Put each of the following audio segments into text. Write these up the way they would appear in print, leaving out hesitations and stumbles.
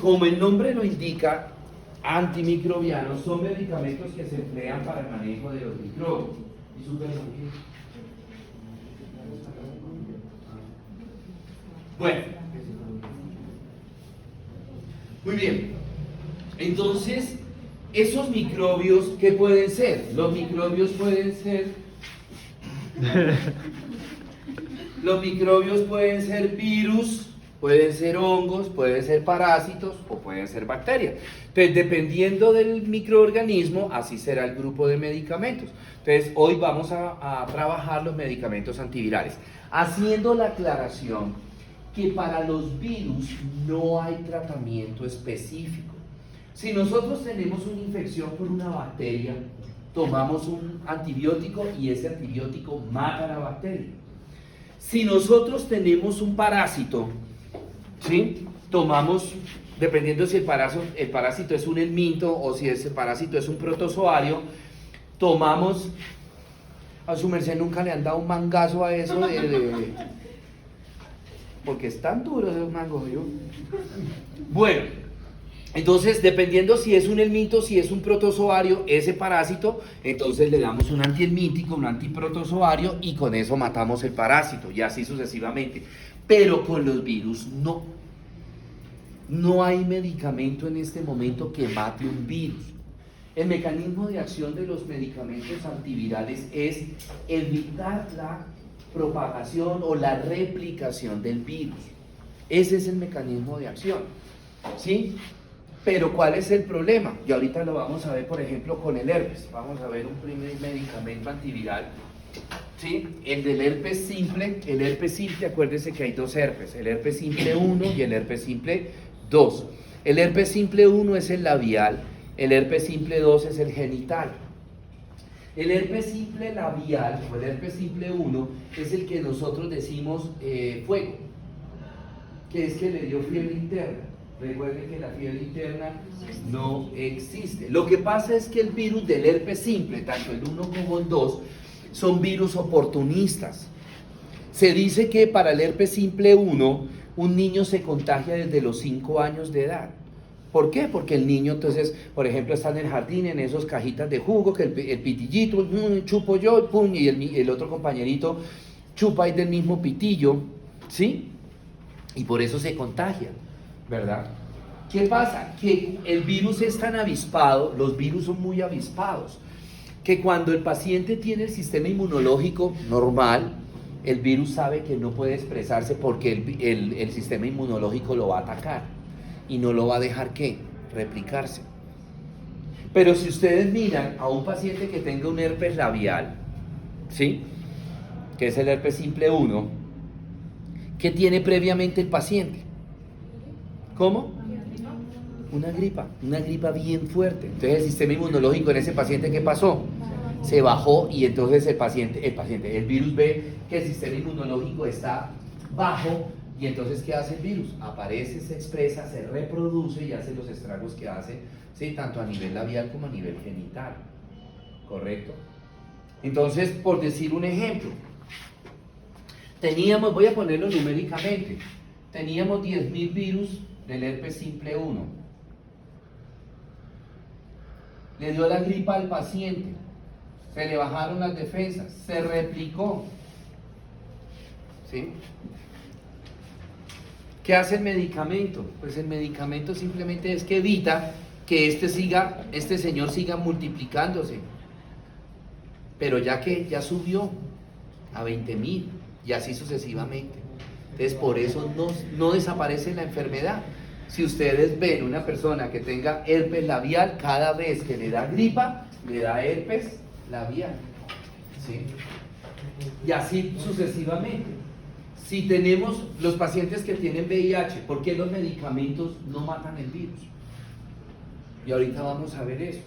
como el nombre lo indica, antimicrobianos son medicamentos que se emplean para el manejo de los microbios. Y bueno, muy bien. Entonces, esos microbios, ¿qué pueden ser? Los microbios pueden ser virus, pueden ser hongos, pueden ser parásitos o pueden ser bacterias. Entonces, dependiendo del microorganismo, así será el grupo de medicamentos. Entonces, hoy vamos a trabajar los medicamentos antivirales, haciendo la aclaración que para los virus no hay tratamiento específico. Si nosotros tenemos una infección por una bacteria, tomamos un antibiótico y ese antibiótico mata a la bacteria. Si nosotros tenemos un parásito, ¿sí? Tomamos, dependiendo si el parásito es un helminto o si ese parásito es un protozoario, tomamos, a su merced nunca le han dado un mangazo a eso porque es tan duro ese mango, ¿yo? Bueno, entonces dependiendo si es un helminto, si es un protozoario, ese parásito, entonces le damos un antihelmíntico, un antiprotozoario y con eso matamos el parásito y así sucesivamente. Pero con los virus no. No hay medicamento en este momento que mate un virus. El mecanismo de acción de los medicamentos antivirales es evitar la propagación o la replicación del virus. Ese es el mecanismo de acción, ¿sí? Pero ¿cuál es el problema? Y ahorita lo vamos a ver, por ejemplo, con el herpes. Vamos a ver un primer medicamento antiviral, ¿sí? El del herpes simple. El herpes simple, acuérdense que hay dos herpes, el herpes simple 1 y el herpes simple 2. El herpes simple 1 es el labial, el herpes simple 2 es el genital. El herpes simple labial o el herpes simple 1 es el que nosotros decimos fuego, que es que le dio fiebre interna. Recuerden que la fiebre interna no existe. Lo que pasa es que el virus del herpes simple, tanto el 1 como el 2, son virus oportunistas. Se dice que para el herpes simple 1, un niño se contagia desde los 5 años de edad. ¿Por qué? Porque el niño, entonces, por ejemplo, está en el jardín, en esos cajitas de jugo, que el pitillito, chupo yo, pum, y el otro compañerito chupa ahí del mismo pitillo, ¿sí? Y por eso se contagia, ¿verdad? ¿Qué pasa? Que el virus es tan avispado, los virus son muy avispados, que cuando el paciente tiene el sistema inmunológico normal, el virus sabe que no puede expresarse porque el sistema inmunológico lo va a atacar y no lo va a dejar, ¿qué? Replicarse. Pero si ustedes miran a un paciente que tenga un herpes labial, ¿sí? Que es el herpes simple 1, ¿qué tiene previamente el paciente? ¿Cómo? Una gripa bien fuerte. Entonces el sistema inmunológico en ese paciente, ¿qué pasó? Se bajó y entonces el virus ve que el sistema inmunológico está bajo y entonces ¿qué hace el virus? Aparece, se expresa, se reproduce y hace los estragos que hace, ¿sí? Tanto a nivel labial como a nivel genital, ¿correcto? Entonces, por decir un ejemplo, voy a ponerlo numéricamente, teníamos 10.000 virus del herpes simple 1, le dio la gripa al paciente, se le bajaron las defensas, se replicó, ¿sí? ¿Qué hace el medicamento? Pues el medicamento simplemente es que evita que este señor siga multiplicándose, pero ya que ya subió a 20.000 y así sucesivamente. Entonces por eso no desaparece la enfermedad. Si ustedes ven una persona que tenga herpes labial, cada vez que le da gripa, le da herpes labial, ¿sí? Y así sucesivamente. Si tenemos los pacientes que tienen VIH, ¿por qué los medicamentos no matan el virus? Y ahorita vamos a ver eso,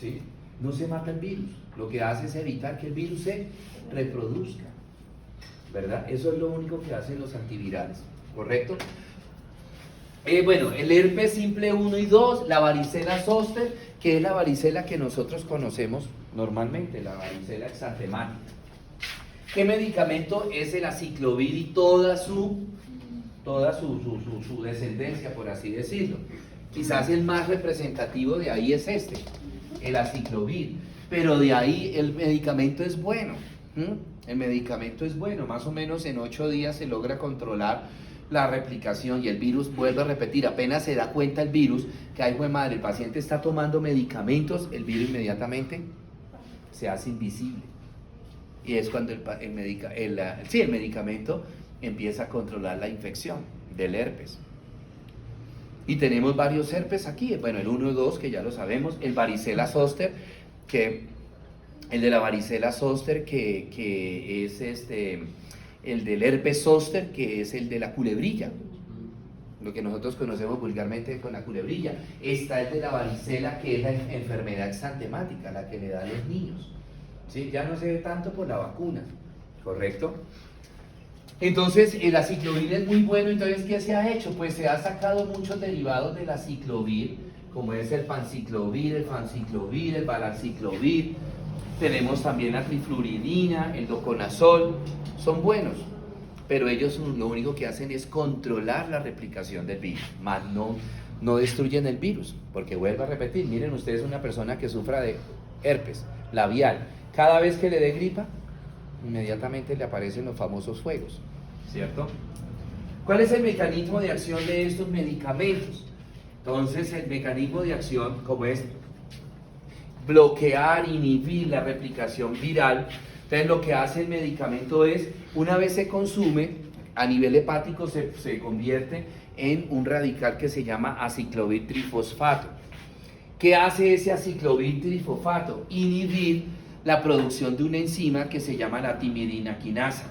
¿sí? No se mata el virus, lo que hace es evitar que el virus se reproduzca, ¿verdad? Eso es lo único que hacen los antivirales, ¿correcto? Bueno, el herpes simple 1 y 2, la varicela zoster, que es la varicela que nosotros conocemos normalmente, la varicela exantemática. ¿Qué medicamento es el aciclovir y toda su toda su descendencia, por así decirlo. Quizás el más representativo de ahí es este, el aciclovir, pero de ahí el medicamento es bueno. El medicamento es bueno, más o menos en 8 días se logra controlar la replicación y el virus vuelve a repetir. Apenas se da cuenta el virus que, ay, jue madre, el paciente está tomando medicamentos, el virus inmediatamente se hace invisible. Y es cuando el medicamento empieza a controlar la infección del herpes. Y tenemos varios herpes aquí, bueno, el 1 y 2, que ya lo sabemos, el varicela zoster, el de la varicela zoster, que es el del herpes zóster, que es el de la culebrilla, lo que nosotros conocemos vulgarmente con la culebrilla. Está el de la varicela, que es la enfermedad exantemática, la que le da a los niños. ¿Sí? Ya no se ve tanto por la vacuna, ¿correcto? Entonces, el aciclovir es muy bueno. Entonces, ¿qué se ha hecho? Pues se ha sacado muchos derivados del aciclovir, como es el panciclovir, el fanciclovir, el valanciclovir. Tenemos también la trifluridina, el doconazol. Son buenos, pero ellos lo único que hacen es controlar la replicación del virus, más no destruyen el virus, porque vuelvo a repetir, miren ustedes una persona que sufra de herpes labial, cada vez que le dé gripa, inmediatamente le aparecen los famosos fuegos, ¿cierto? ¿Cuál es el mecanismo de acción de estos medicamentos? Entonces, el mecanismo de acción, como es bloquear, inhibir la replicación viral, entonces lo que hace el medicamento es, una vez se consume, a nivel hepático se convierte en un radical que se llama aciclovir trifosfato. ¿Qué hace ese aciclovir trifosfato? Inhibir la producción de una enzima que se llama la timidina quinasa.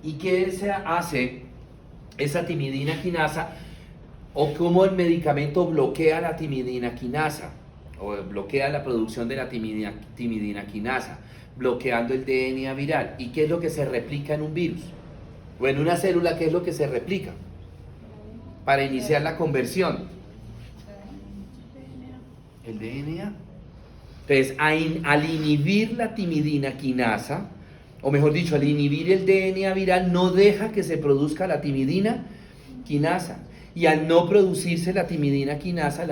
¿Y qué se hace esa timidina quinasa? ¿O cómo el medicamento bloquea la timidina quinasa? O bloquea la producción de la timidina quinasa, bloqueando el DNA viral. ¿Y qué es lo que se replica en un virus? O en una célula, ¿qué es lo que se replica? Para iniciar la conversión. El DNA. Entonces, al inhibir la timidina quinasa, o mejor dicho, al inhibir el DNA viral, no deja que se produzca la timidina quinasa. Y al no producirse la timidina quinasa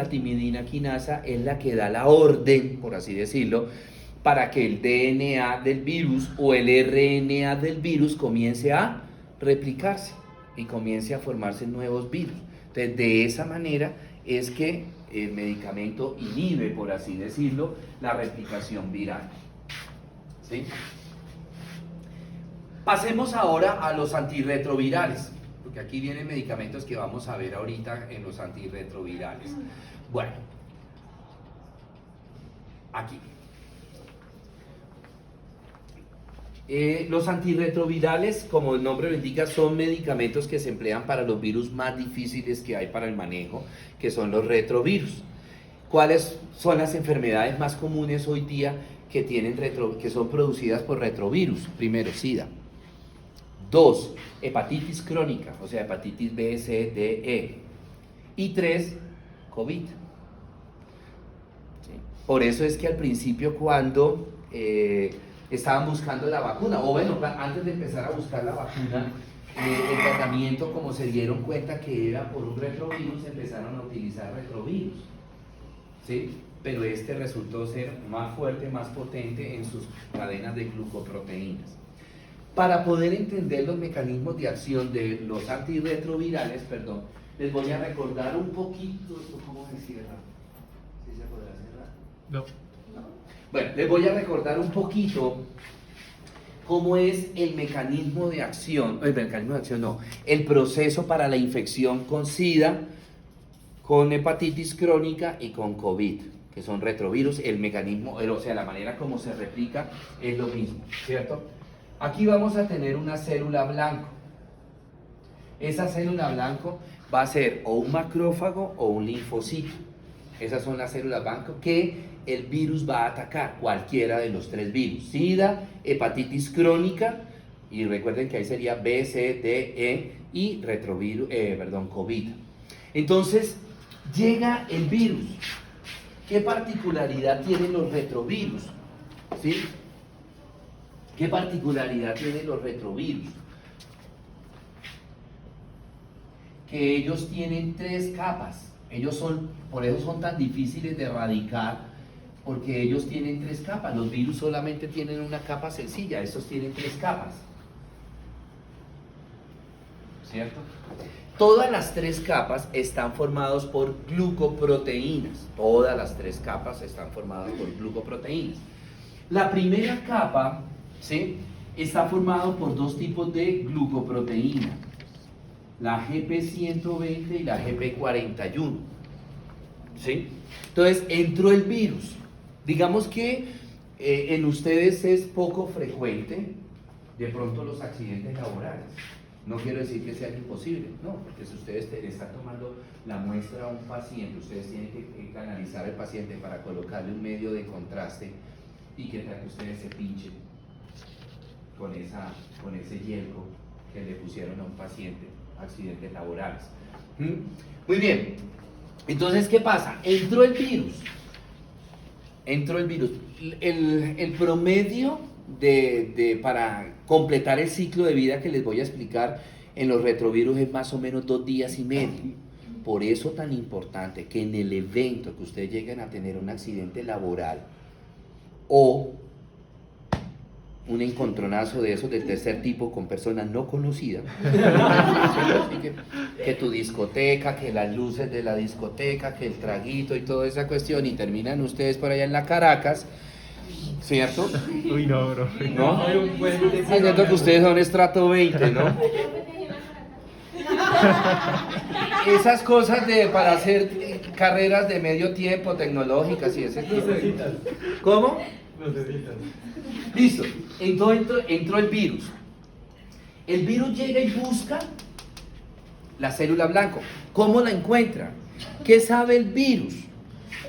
es la que da la orden, por así decirlo, para que el DNA del virus o el RNA del virus comience a replicarse y comience a formarse nuevos virus. Entonces, de esa manera es que el medicamento inhibe, por así decirlo, la replicación viral. ¿Sí? Pasemos ahora a los antirretrovirales, porque aquí vienen medicamentos que vamos a ver ahorita en los antirretrovirales. Bueno, aquí. Los antirretrovirales, como el nombre lo indica, son medicamentos que se emplean para los virus más difíciles que hay para el manejo, que son los retrovirus. ¿Cuáles son las enfermedades más comunes hoy día que son producidas por retrovirus? Primero, SIDA. 2, hepatitis crónica, o sea, hepatitis B, C, D, E. Y 3, COVID. ¿Sí? Por eso es que al principio, cuando estaban buscando la vacuna, o bueno, antes de empezar a buscar la vacuna, el tratamiento, como se dieron cuenta que era por un retrovirus, empezaron a utilizar retrovirus. ¿Sí? Pero este resultó ser más fuerte, más potente en sus cadenas de glucoproteínas. Para poder entender los mecanismos de acción de los antirretrovirales, les voy a recordar un poquito. ¿Cómo se cierra? ¿Sí se podrá cerrar? No. Bueno, les voy a recordar un poquito cómo es el mecanismo de acción, el proceso para la infección con SIDA, con hepatitis crónica y con COVID, que son retrovirus. El mecanismo, o sea, la manera como se replica es lo mismo, ¿cierto? Aquí vamos a tener una célula blanco. Esa célula blanco va a ser o un macrófago o un linfocito. Esas son las células blanco que el virus va a atacar, cualquiera de los 3 virus: SIDA, hepatitis crónica, y recuerden que ahí sería B, C, D, E, y COVID. Entonces, llega el virus. ¿Qué particularidad tienen los retrovirus? ¿Sí? ¿Qué particularidad tienen los retrovirus? que ellos tienen 3 capas. Por eso son tan difíciles de erradicar, porque ellos tienen 3 capas. Los virus solamente tienen una capa sencilla, estos tienen 3 capas. ¿Cierto? Todas las 3 capas están formadas por glucoproteínas. Todas las 3 capas están formadas por glucoproteínas. La primera capa, ¿sí?, está formada por 2 tipos de glucoproteína, la GP120 y la GP41. ¿Sí? Entonces entró el virus. Digamos que en ustedes es poco frecuente de pronto los accidentes laborales. No quiero decir que sea imposible, no, porque si ustedes le están tomando la muestra a un paciente, ustedes tienen que canalizar al paciente para colocarle un medio de contraste y que tal que ustedes se pinchen con ese hielo que le pusieron a un paciente, accidentes laborales. Muy bien, entonces, ¿qué pasa? Entró el virus. El promedio para completar el ciclo de vida que les voy a explicar en los retrovirus es más o menos 2 días y medio. Por eso tan importante que en el evento que ustedes lleguen a tener un accidente laboral o un encontronazo de esos del tercer tipo con personas no conocidas, que tu discoteca, que las luces de la discoteca, que el traguito y toda esa cuestión, y terminan ustedes por allá en la Caracas, ¿cierto? Uy, no, bro. ¿No? Siento que ustedes son estrato 20, ¿no? Esas cosas para hacer carreras de medio tiempo, tecnológicas y ese tipo de... ¿Cómo? Listo, entró el virus. El virus llega y busca la célula blanca. ¿Cómo la encuentra? ¿Qué sabe el virus?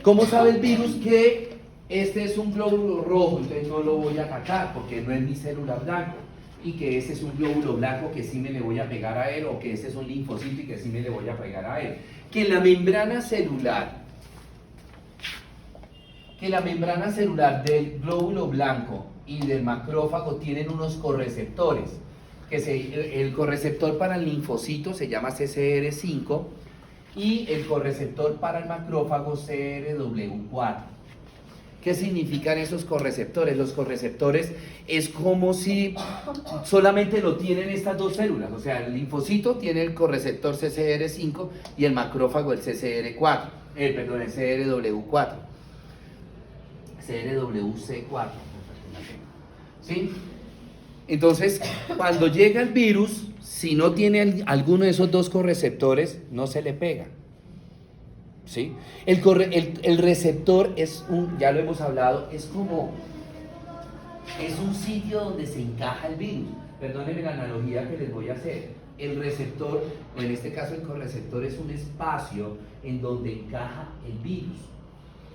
¿Cómo sabe el virus que este es un glóbulo rojo? Entonces no lo voy a atacar porque no es mi célula blanca. Y que ese es un glóbulo blanco que sí me le voy a pegar a él, o que ese es un linfocito y que sí me le voy a pegar a él. Que la membrana celular del glóbulo blanco y del macrófago tienen unos correceptores. El correceptor para el linfocito se llama CCR5 y el correceptor para el macrófago CRW4. ¿Qué significan esos correceptores? Los correceptores es como si solamente lo tienen estas 2 células. O sea, el linfocito tiene el correceptor CCR5 y el macrófago el CCR4. El CRW4. CRWC4. ¿Sí? Entonces, cuando llega el virus, si no tiene alguno de esos 2 correceptores, no se le pega. ¿Sí? El receptor ya lo hemos hablado, es un sitio donde se encaja el virus. Perdónenme la analogía que les voy a hacer. El receptor, o en este caso el correceptor, es un espacio en donde encaja el virus,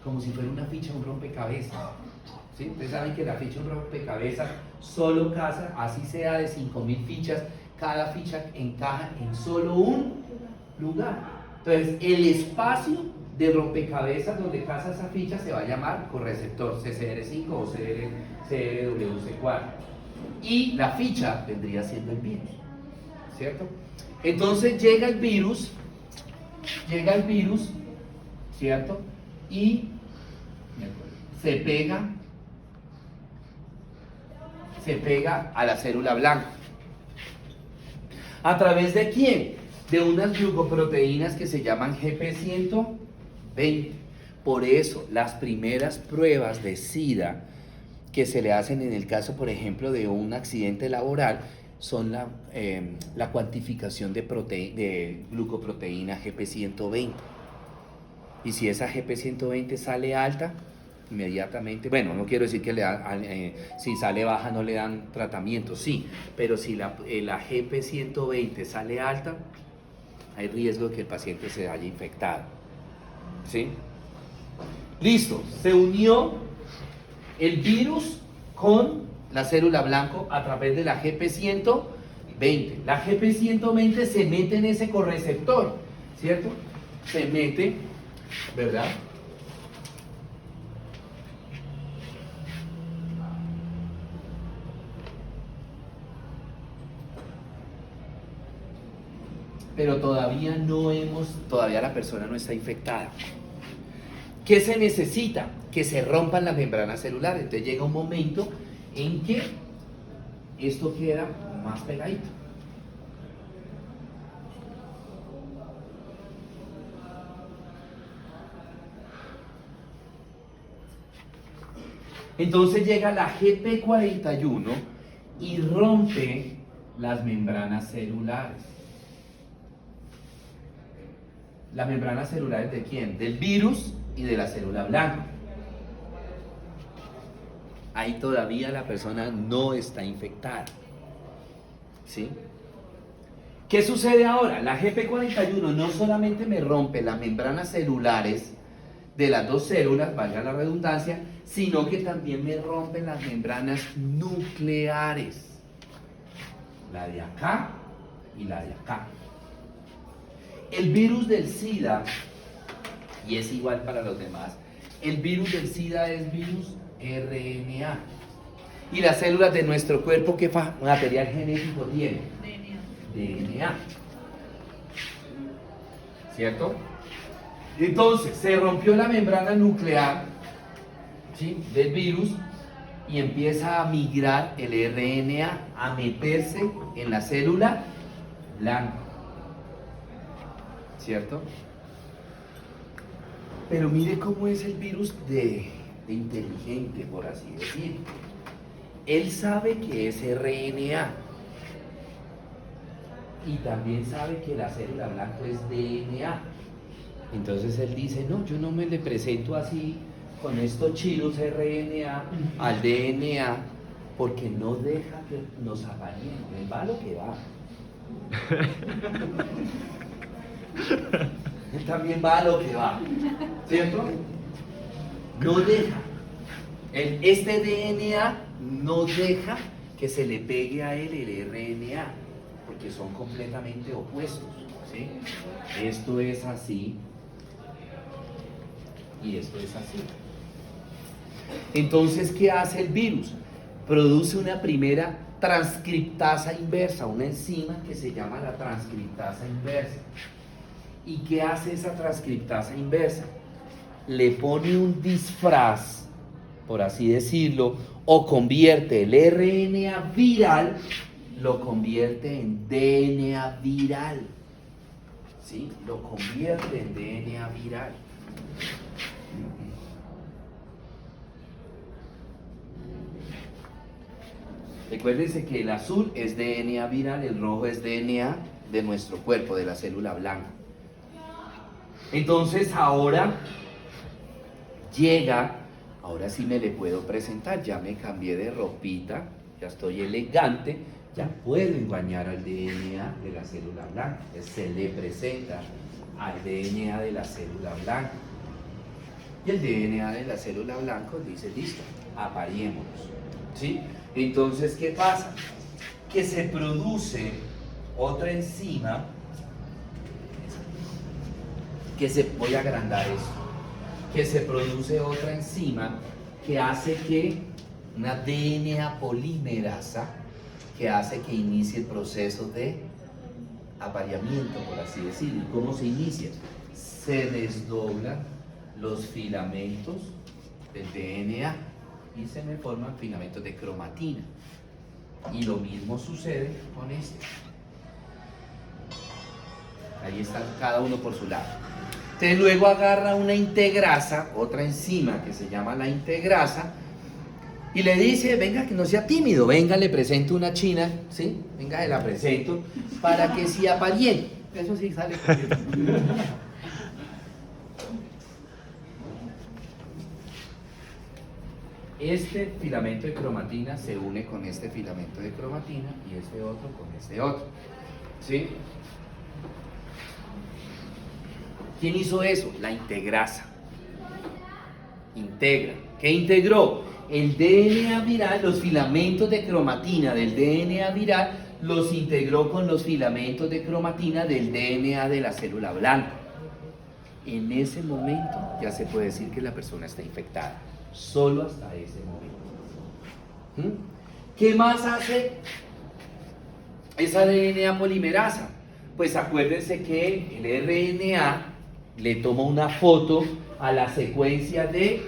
como si fuera una ficha, un rompecabezas. ¿Sí? Ustedes saben que la ficha, un rompecabezas, solo casa, así sea de 5.000 fichas, cada ficha encaja en solo un lugar. Entonces, el espacio de rompecabezas donde casa esa ficha se va a llamar correceptor CCR5 o CRWC4. Y la ficha vendría siendo el virus, ¿cierto? Entonces llega el virus, ¿cierto? Y se pega a la célula blanca. ¿A través de quién? De unas glucoproteínas que se llaman GP120. Por eso, las primeras pruebas de SIDA que se le hacen en el caso, por ejemplo, de un accidente laboral, son la cuantificación de glucoproteína GP120. Y si esa GP120 sale alta, inmediatamente, bueno, no quiero decir que si sale baja no le dan tratamiento, sí, pero si la GP120 sale alta, hay riesgo de que el paciente se haya infectado. ¿Sí? Listo, se unió el virus con la célula blanca a través de la GP120. La GP120 se mete en ese correceptor, ¿cierto? Se mete, ¿verdad? pero todavía la persona no está infectada. ¿Qué se necesita? Que se rompan las membranas celulares. Entonces llega un momento en que esto queda más pegadito. Entonces llega la GP41 y rompe las membranas celulares. ¿Las membranas celulares de quién? Del virus y de la célula blanca. Ahí todavía la persona no está infectada. ¿Sí? ¿Qué sucede ahora? La GP41 no solamente me rompe las membranas celulares de las dos células, valga la redundancia, sino que también me rompen las membranas nucleares. La de acá y la de acá. El virus del SIDA, y es igual para los demás, el virus del SIDA es virus RNA. Y las células de nuestro cuerpo, ¿qué material genético tienen? DNA. ¿Cierto? Entonces, se rompió la membrana nuclear, ¿sí?, del virus y empieza a migrar el RNA, a meterse en la célula blanca. ¿Cierto? Pero mire cómo es el virus de inteligente, por así decir. Él sabe que es RNA y también sabe que la célula blanca es DNA. Entonces él dice, no, yo no me le presento así con estos chiros RNA al DNA porque no deja que nos aparemos. Él va lo que va. Él también va a lo que va, ¿cierto? No deja. Este DNA no deja que se le pegue a él el RNA, porque son completamente opuestos, ¿sí? Esto es así y esto es así. Entonces, ¿qué hace el virus? Produce una primera transcriptasa inversa, una enzima que se llama la transcriptasa inversa. ¿Y qué hace esa transcriptasa inversa? Le pone un disfraz, por así decirlo, o convierte el RNA viral, lo convierte en DNA viral. ¿Sí? Lo convierte en DNA viral. Recuérdense que el azul es DNA viral, el rojo es DNA de nuestro cuerpo, de la célula blanca. Entonces ahora llega, ahora sí me le puedo presentar, ya me cambié de ropita, ya estoy elegante, ya puedo engañar al DNA de la célula blanca. Se le presenta al DNA de la célula blanca. Y el DNA de la célula blanca dice, listo, aparémonos. ¿Sí? Entonces, ¿qué pasa? Que se produce otra enzima, voy a agrandar esto, que se produce otra enzima que hace que una DNA polimerasa, que hace que inicie el proceso de apareamiento, por así decirlo. ¿Y cómo se inicia? Se desdoblan los filamentos del DNA y se me forman filamentos de cromatina. Y lo mismo sucede con este. Ahí están cada uno por su lado. Entonces luego agarra una integrasa, otra enzima que se llama la integrasa, y le dice, venga, que no sea tímido, venga, le presento una china, ¿sí? Venga, la presento, para que se apareen. Eso sí sale. Este filamento de cromatina se une con este filamento de cromatina y este otro con este otro. ¿Sí? ¿Quién hizo eso? La integrasa. Integra. ¿Qué integró? El DNA viral, los filamentos de cromatina del DNA viral, los integró con los filamentos de cromatina del DNA de la célula blanca. En ese momento ya se puede decir que la persona está infectada. Solo hasta ese momento. ¿Qué más hace esa DNA polimerasa? Pues acuérdense que el RNA le toma una foto a la secuencia de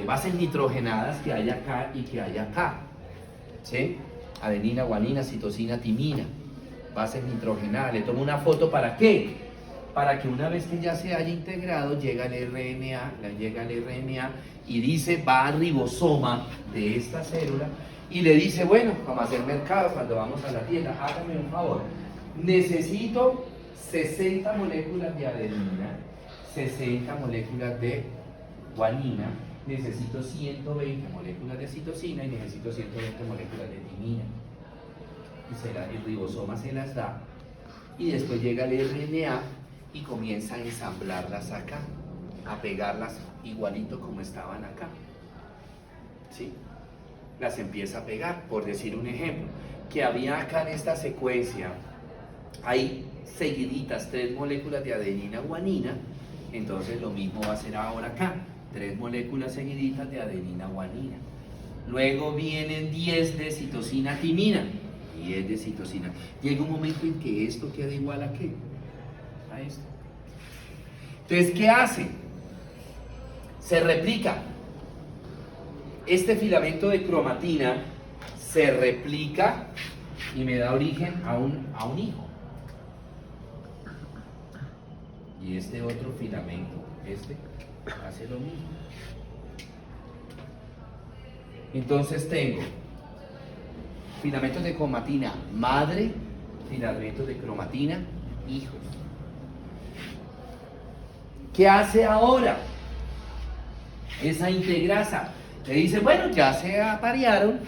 bases nitrogenadas que hay acá y que hay acá. ¿Sí? Adenina, guanina, citosina, timina. Bases nitrogenadas. Le toma una foto ¿para qué? Para que una vez que ya se haya integrado, llega el RNA y dice, va al ribosoma de esta célula y le dice, bueno, vamos a hacer mercado cuando vamos a la tienda, hágame un favor, necesito 60 moléculas de adenina, 60 moléculas de guanina, necesito 120 moléculas de citosina y necesito 120 moléculas de timina. Y el ribosoma se las da y después llega el RNA y comienza a ensamblarlas acá, a pegarlas igualito como estaban acá. ¿Sí? Las empieza a pegar, por decir un ejemplo, que había acá en esta secuencia, hay seguiditas 3 moléculas de adenina guanina, entonces lo mismo va a ser ahora acá, 3 moléculas seguiditas de adenina guanina. Luego vienen 10 de citosina timina, 10 de citosina. Llega un momento en que esto queda igual a ¿qué? A esto. Entonces, ¿qué hace? Se replica. Este filamento de cromatina se replica y me da origen a un hijo. Y este otro filamento, hace lo mismo. Entonces tengo filamentos de cromatina madre, filamentos de cromatina hijos. ¿Qué hace ahora? Esa integrasa le dice, bueno, ya se aparearon,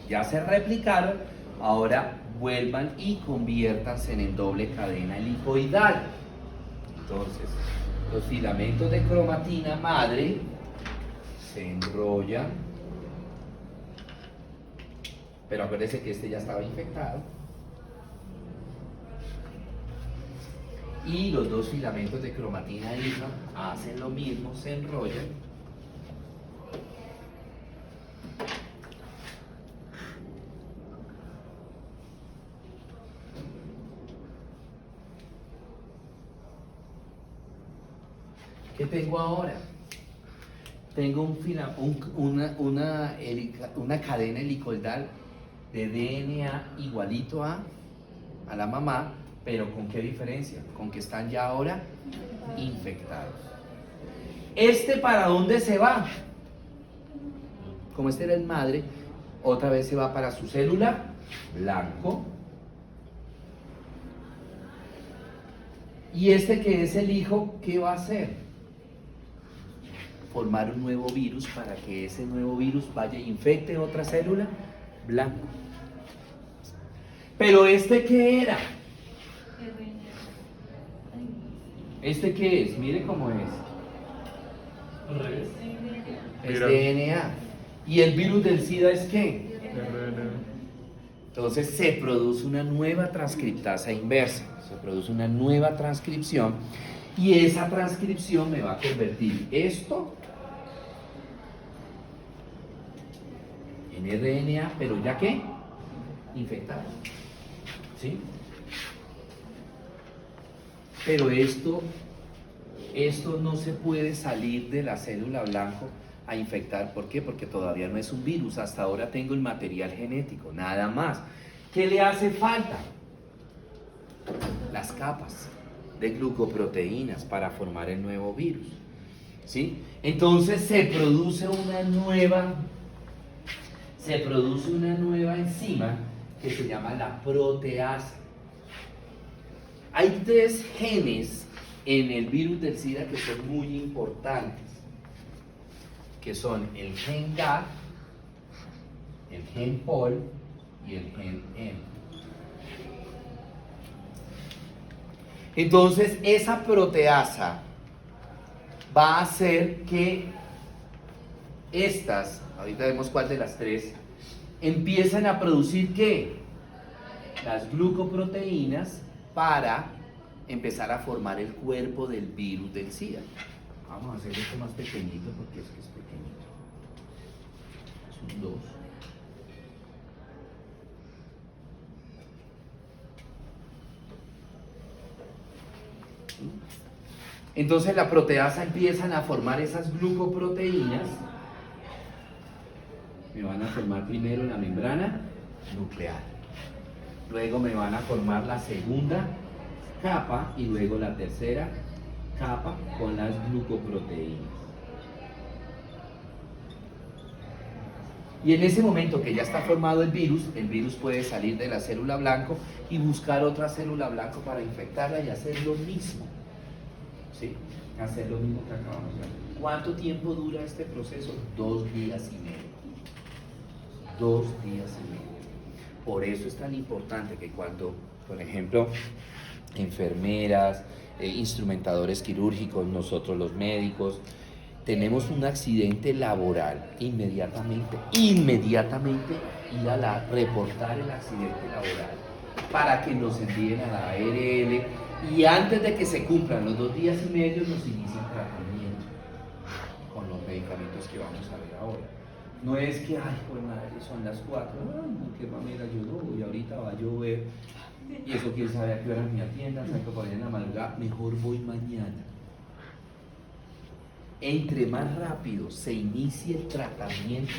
ya se replicaron, ahora vuelvan y conviértanse en doble cadena helicoidal. Entonces, los filamentos de cromatina madre se enrollan, pero acuérdense que este ya estaba infectado. Y los 2 filamentos de cromatina hija hacen lo mismo, se enrollan. ¿Qué tengo ahora? Tengo una cadena helicoidal de DNA igualito a la mamá, pero ¿con qué diferencia? Con que están ya ahora infectados. ¿Para dónde se va? Como este era el madre, otra vez se va para su célula blanco. Y que es el hijo, ¿qué va a hacer? Formar un nuevo virus para que ese nuevo virus vaya e infecte otra célula blanco. Pero ¿qué era? ¿Qué es? Mire cómo es. Al revés. Es DNA. ¿Y el virus del SIDA es qué? RNA. Entonces se produce una nueva transcriptasa inversa. Se produce una nueva transcripción. Y esa transcripción me va a convertir esto en RNA, pero ¿ya qué? Infectado. ¿Sí? Pero esto no se puede salir de la célula blanco a infectar. ¿Por qué? Porque todavía no es un virus. Hasta ahora tengo el material genético, nada más. ¿Qué le hace falta? Las capas de glucoproteínas para formar el nuevo virus. ¿Sí? Entonces se produce una nueva enzima que se llama la proteasa. Hay 3 genes en el virus del SIDA que son muy importantes, que son el gen GAD, el gen POL y el gen M. Entonces, esa proteasa va a hacer que ahorita vemos cuál de las 3, empiezan a producir ¿qué? Las glucoproteínas para empezar a formar el cuerpo del virus del SIDA. Vamos a hacer esto más pequeñito porque es pequeñito. Es un 2. Entonces la proteasa empiezan a formar esas glucoproteínas. Me van a formar primero la membrana nuclear. Luego me van a formar la segunda capa y luego la tercera capa con las glucoproteínas. Y en ese momento que ya está formado el virus puede salir de la célula blanco y buscar otra célula blanco para infectarla y hacer lo mismo. ¿Sí? Hacer lo mismo que acabamos de ver. ¿Cuánto tiempo dura este proceso? 2 días y medio. 2 días y medio. Por eso es tan importante que cuando, por ejemplo, enfermeras, instrumentadores quirúrgicos, nosotros los médicos, tenemos un accidente laboral, inmediatamente ir a reportar el accidente laboral para que nos envíen a la ARL y antes de que se cumplan los 2 días y medio nos inicien tratamiento con los medicamentos que vamos a ver ahora. No es que, ay, pues madre, son las 4, ay, qué mamera, yo no voy, ahorita va a llover, y eso quién sabe a qué hora me atiendan, salgo por allá en la madrugada, mejor voy mañana. Entre más rápido se inicie el tratamiento,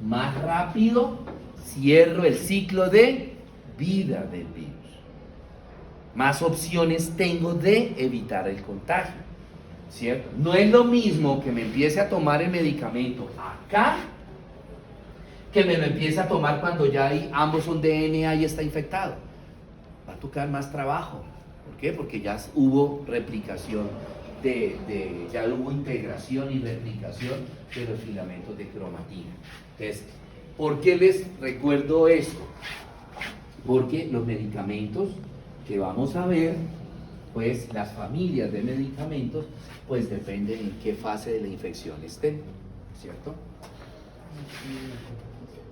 más rápido cierro el ciclo de vida del virus. Más opciones tengo de evitar el contagio, ¿cierto? No es lo mismo que me empiece a tomar el medicamento acá, que me lo empiece a tomar cuando ya ambos son DNA y está infectado. Va a tocar más trabajo. ¿Por qué? Porque ya hubo replicación ya hubo integración y replicación de los filamentos de cromatina. Entonces, ¿por qué les recuerdo esto? Porque los medicamentos que vamos a ver, pues las familias de medicamentos, pues dependen en qué fase de la infección estén, ¿cierto?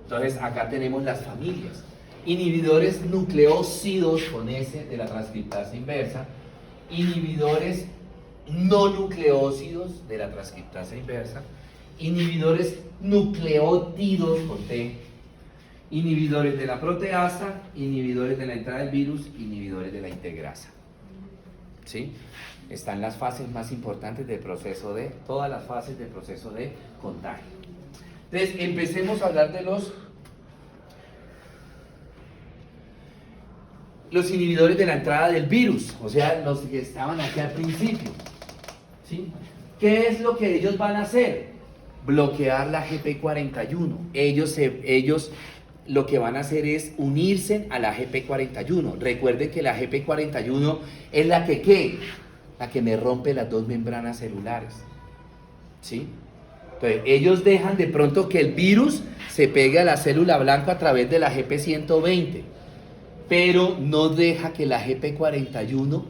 Entonces, acá tenemos las familias. Inhibidores nucleócidos con S de la transcriptasa inversa, inhibidores no nucleócidos de la transcriptasa inversa, inhibidores nucleótidos con T, inhibidores de la proteasa, inhibidores de la entrada del virus, inhibidores de la integrasa. ¿Sí? Están las fases más importantes del proceso todas las fases del proceso de contagio. Entonces, empecemos a hablar de los inhibidores de la entrada del virus, o sea, los que estaban aquí al principio. ¿Sí? ¿Qué es lo que ellos van a hacer? Bloquear la GP41. Ellos lo que van a hacer es unirse a la GP41. Recuerden que la GP41 es la que ¿qué? La que me rompe las 2 membranas celulares. ¿Sí? Entonces, ellos dejan de pronto que el virus se pegue a la célula blanca a través de la GP120, pero no deja que la GP41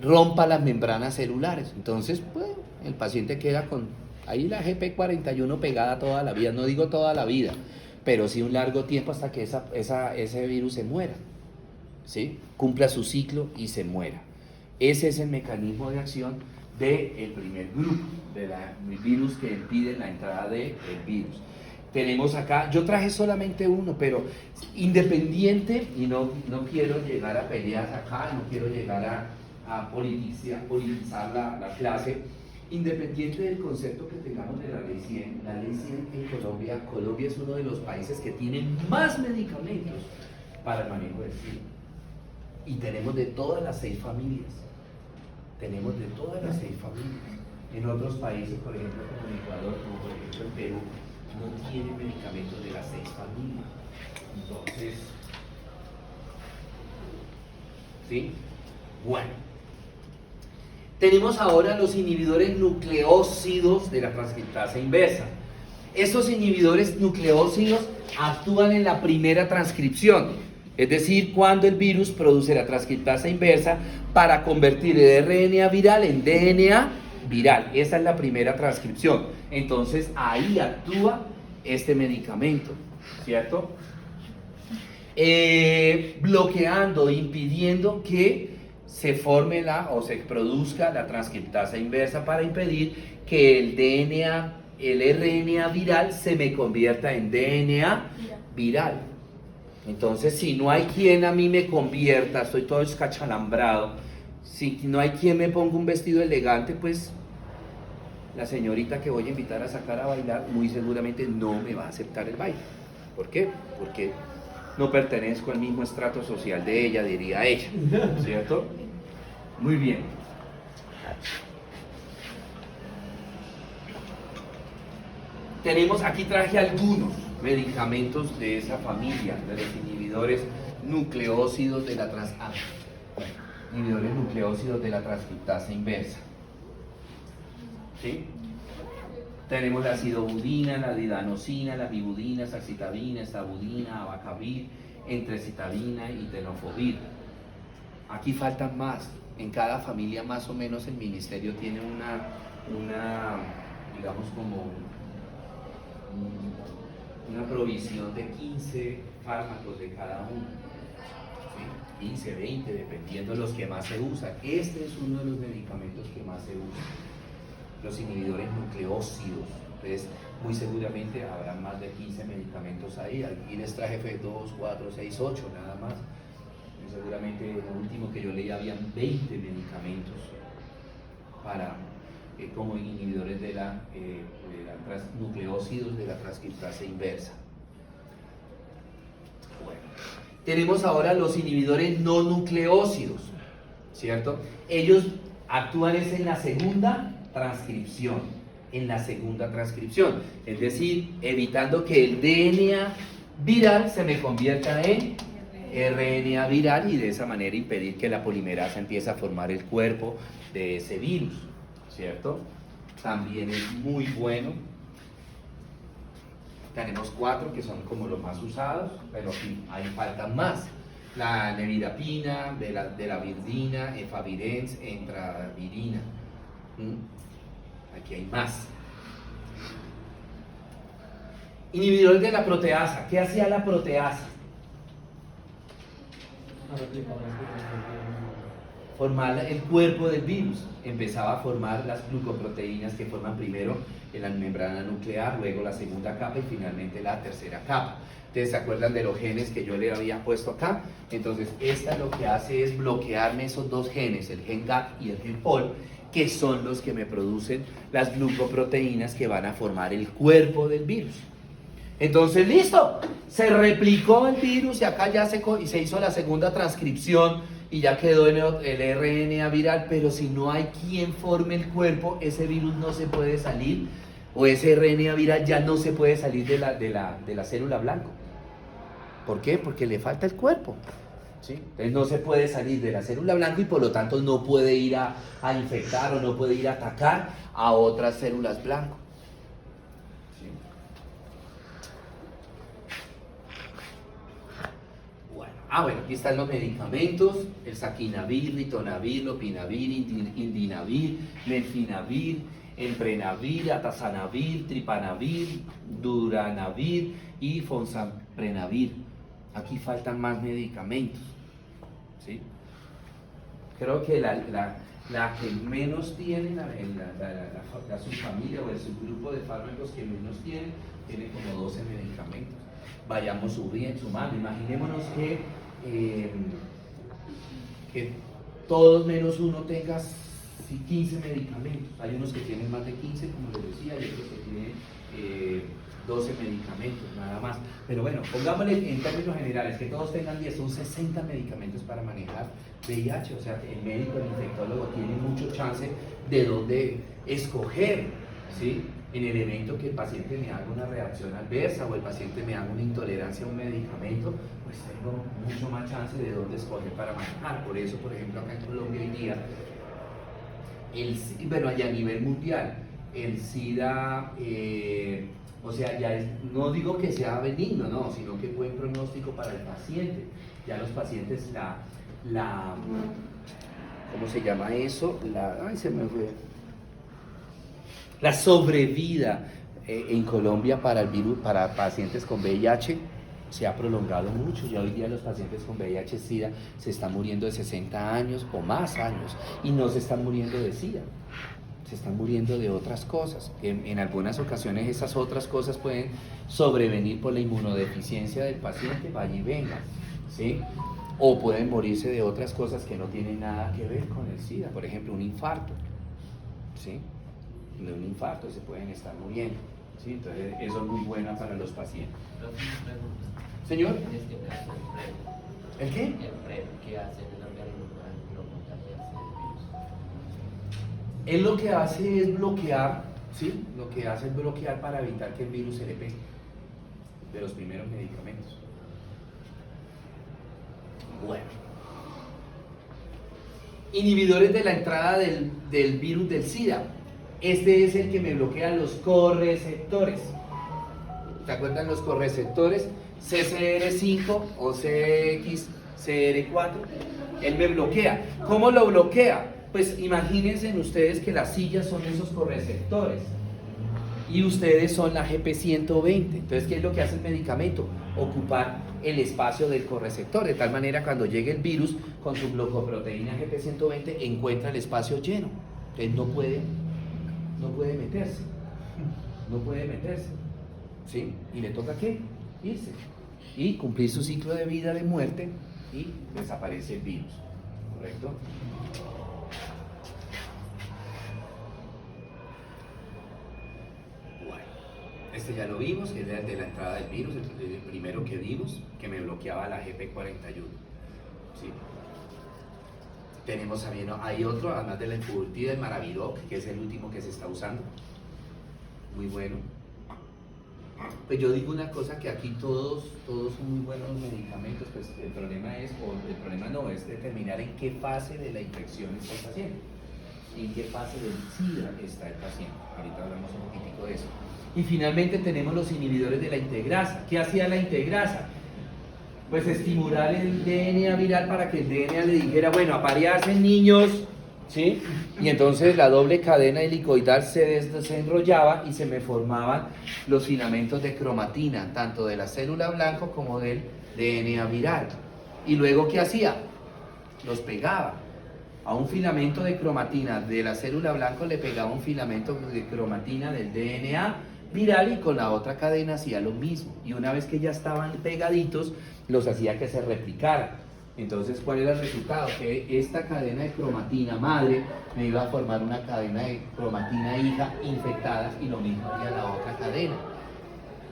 rompa las membranas celulares. Entonces, pues, el paciente queda con ahí la GP41 pegada toda la vida, no digo toda la vida, pero sí un largo tiempo hasta que ese virus se muera, ¿sí? Cumpla su ciclo y se muera. Ese es el mecanismo de acción del primer grupo, de virus que impiden la entrada del virus. Tenemos acá, yo traje solamente uno, pero independiente, y no quiero llegar a peleas acá, no quiero llegar a politizar la clase, independiente del concepto que tengamos de la ley 100, la ley 100 en Colombia es uno de los países que tiene más medicamentos para el manejo del SIDA. Y tenemos de todas las 6 familias. En otros países, por ejemplo, como en Ecuador, como por ejemplo en Perú, no tienen medicamentos de las 6 familias. Entonces, ¿sí? Bueno. Tenemos ahora los inhibidores nucleócidos de la transcriptasa inversa. Estos inhibidores nucleócidos actúan en la primera transcripción, es decir, cuando el virus produce la transcriptasa inversa para convertir el RNA viral en DNA viral. Esa es la primera transcripción. Entonces, ahí actúa este medicamento, ¿cierto? Bloqueando, impidiendo que se forme o se produzca la transcriptasa inversa para impedir que el RNA viral se me convierta en DNA viral. Entonces, si no hay quien a mí me convierta, estoy todo escachalambrado, Si no hay quien me ponga un vestido elegante, pues la señorita que voy a invitar a sacar a bailar muy seguramente no me va a aceptar el baile. ¿Por qué? Porque no pertenezco al mismo estrato social de ella, diría ella, ¿cierto? Muy bien. Aquí traje algunos medicamentos de esa familia, de los inhibidores nucleócidos de la transcriptasa inversa. ¿Sí? Tenemos la acidobudina, la didanosina, la bibudina, saxitabina, estabudina, abacavir, entrecitabina y tenofovir. Aquí faltan más. En cada familia más o menos el ministerio tiene digamos como una provisión de 15 fármacos de cada uno. ¿Sí? 15, 20, dependiendo de los que más se usan. Este es uno de los medicamentos que más se usan. Los inhibidores nucleócidos. Entonces, muy seguramente habrá más de 15 medicamentos ahí. Aquí les traje 2, 4, 6, 8, nada más. Y seguramente lo último que yo leí habían 20 medicamentos como inhibidores de la nucleócidos de la transcriptasa inversa. Bueno, tenemos ahora los inhibidores no nucleócidos, ¿cierto? Ellos actúan en la segunda transcripción, es decir, evitando que el DNA viral se me convierta en RNA viral y de esa manera impedir que la polimerasa empiece a formar el cuerpo de ese virus, ¿cierto? También es muy bueno. Tenemos 4 que son como los más usados, pero aquí hay faltan más. La nevirapina, de la virdina, efavirenz, entravirina. Aquí hay más. Inhibidores de la proteasa. ¿Qué hacía la proteasa? Formar el cuerpo del virus. Empezaba a formar las glucoproteínas que forman primero en la membrana nuclear, luego la segunda capa y finalmente la tercera capa. ¿Ustedes se acuerdan de los genes que yo le había puesto acá? Entonces, esta lo que hace es bloquearme esos dos genes, el gen GAP y el gen POL, que son los que me producen las glucoproteínas que van a formar el cuerpo del virus. Entonces, listo, se replicó el virus y acá ya se hizo la segunda transcripción y ya quedó en el RNA viral, pero si no hay quien forme el cuerpo, ese virus no se puede salir, o ese RNA viral ya no se puede salir de la célula blanco. ¿Por qué? Porque le falta el cuerpo. ¿Sí? Entonces no se puede salir de la célula blanco y por lo tanto no puede ir a infectar o no puede ir a atacar a otras células blanco. ¿Sí? Bueno, aquí están los medicamentos: el saquinavir, ritonavir, lopinavir, indinavir, melfinavir, emprenavir, atazanavir, tripanavir, duranavir y fonsaprenavir. Aquí faltan más medicamentos, ¿sí? Creo que la que menos tiene, la subfamilia o el subgrupo de fármacos que menos tiene como 12 medicamentos. Vayamos sumando. Imaginémonos que todos menos uno tenga 15 medicamentos. Hay unos que tienen más de 15, como les decía, y otros que tienen 12 medicamentos, nada más. Pero bueno, pongámosle en términos generales, que todos tengan 10, son 60 medicamentos para manejar VIH. O sea, el médico, el infectólogo tiene mucho chance de dónde escoger, ¿sí? En el evento que el paciente me haga una reacción adversa o el paciente me haga una intolerancia a un medicamento, pues tengo mucho más chance de dónde escoger para manejar. Por eso, por ejemplo, acá en Colombia hoy día, allá a nivel mundial, el SIDA, o sea, no digo que sea benigno, no, sino que buen pronóstico para el paciente. Ya los pacientes, ¿cómo se llama eso? La sobrevida en Colombia para el virus, para pacientes con VIH, se ha prolongado mucho. Ya hoy día los pacientes con VIH-Sida se están muriendo de 60 años o más años y no se están muriendo de SIDA. Se están muriendo de otras cosas. En algunas ocasiones esas otras cosas pueden sobrevenir por la inmunodeficiencia del paciente, vaya y venga, ¿sí? o pueden morirse de otras cosas que no tienen nada que ver con el SIDA, por ejemplo, un infarto, ¿sí? De un infarto se pueden estar muriendo, ¿sí? Entonces eso es muy bueno para los pacientes. Señor, En este caso, ¿el qué? el PrEP que hace el organismo para no contagiarse del virus. Él lo que hace es bloquear, ¿sí? Lo que hace es bloquear para evitar que el virus se le pegue, de los primeros medicamentos. Bueno. Inhibidores de la entrada del virus del SIDA. Este es el que me bloquea los correceptores. ¿Se acuerdan los correceptores? CCR5 o CXCR4. Él me bloquea. ¿Cómo lo bloquea? Pues imagínense ustedes que las sillas son esos correceptores y ustedes son la GP120. Entonces, ¿qué es lo que hace el medicamento? Ocupar el espacio del correceptor, de tal manera cuando llegue el virus con su glucoproteína GP120 encuentra el espacio lleno. Entonces no puede meterse, ¿sí? Y le toca ¿qué? Irse y cumplir su ciclo de vida de muerte y desaparece el virus, ¿correcto? Este ya lo vimos, que es de la entrada del virus, el primero que vimos, que me bloqueaba la GP41. ¿Sí? Tenemos también, hay otro, además de la Infurtida, el Maravidoc, que es el último que se está usando. Muy bueno. Pues yo digo una cosa, que aquí todos son muy buenos medicamentos, pues el problema es determinar en qué fase de la infección está el paciente, en qué fase del SIDA está el paciente. Ahorita hablamos un poquitico de eso. Y finalmente tenemos los inhibidores de la integrasa. ¿Qué hacía la integrasa? Pues estimular el DNA viral para que el DNA le dijera, bueno, aparearse en niños, ¿sí? Y entonces la doble cadena helicoidal se enrollaba y se me formaban los filamentos de cromatina, tanto de la célula blanco como del DNA viral. Y luego, ¿qué hacía? Los pegaba. A un filamento de cromatina de la célula blanco le pegaba un filamento de cromatina del DNA viral y con la otra cadena hacía lo mismo. Y una vez que ya estaban pegaditos, los hacía que se replicaran. Entonces, ¿cuál era el resultado? Que esta cadena de cromatina madre me iba a formar una cadena de cromatina hija infectadas y lo mismo haría la otra cadena.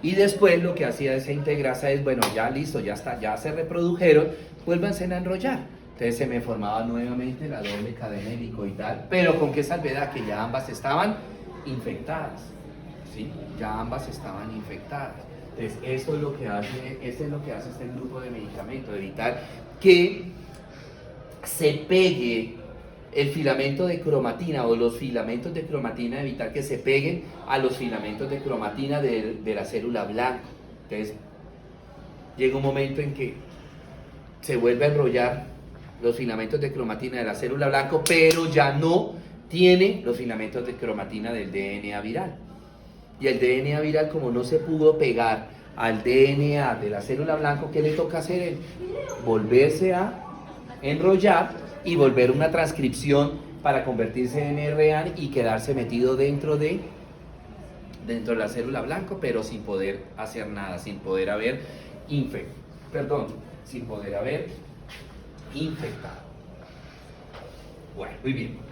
Y después lo que hacía esa integrasa es, bueno, ya listo, ya está, ya se reprodujeron, vuélvanse a enrollar. Entonces se me formaba nuevamente la doble cadena helicoidal, pero ¿con qué salvedad? Que ya ambas estaban infectadas, ¿sí? Ya ambas estaban infectadas. Entonces eso es lo que hace, este grupo de medicamentos, evitar que se pegue el filamento de cromatina o los filamentos de cromatina, evitar que se peguen a los filamentos de cromatina de la célula blanca. Entonces llega un momento en que se vuelve a enrollar los filamentos de cromatina de la célula blanca, pero ya no tiene los filamentos de cromatina del DNA viral. Y el DNA viral, como no se pudo pegar al DNA de la célula blanca, ¿qué le toca hacer? Volverse a enrollar y volver una transcripción para convertirse en RNA y quedarse metido dentro de la célula blanca, pero sin poder hacer nada, sin poder haber infectado. Bueno, muy bien.